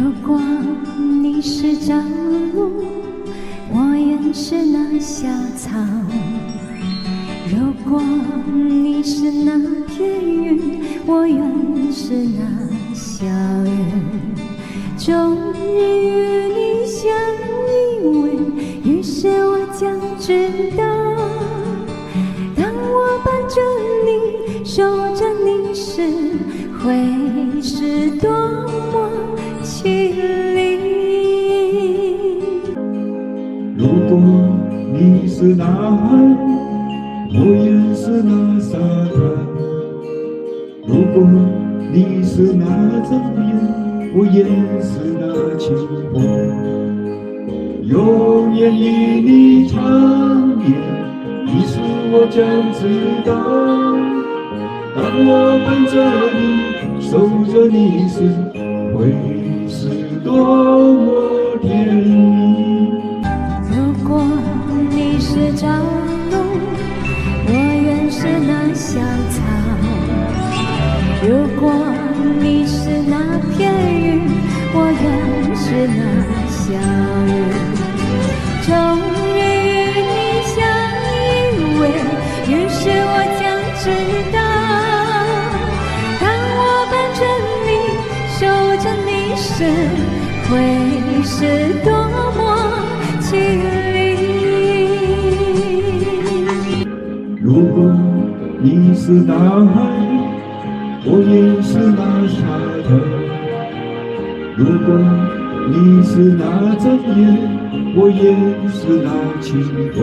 如果你是朝露，我愿是那小草；如果你是那片云，我愿是那小人。终日与你相依偎，于是我将知道，当我伴着你，守着你时，会是多么凄厉。如果你是那海，我也是那沙滩；如果你是那阵雨，我也是那清风。永远与你长眠，于是我将知道，当我伴着你，守着你时，会是多么甜蜜。如果你是朝露，我愿是那小草；如果你是那片云，我愿是那小人。终日与你相依偎，于是我将知道，当我伴着你，守着你时，会是多么凄厉。如果你是大海，我也是那沙滩；如果你是那阵雨，我也是那清风。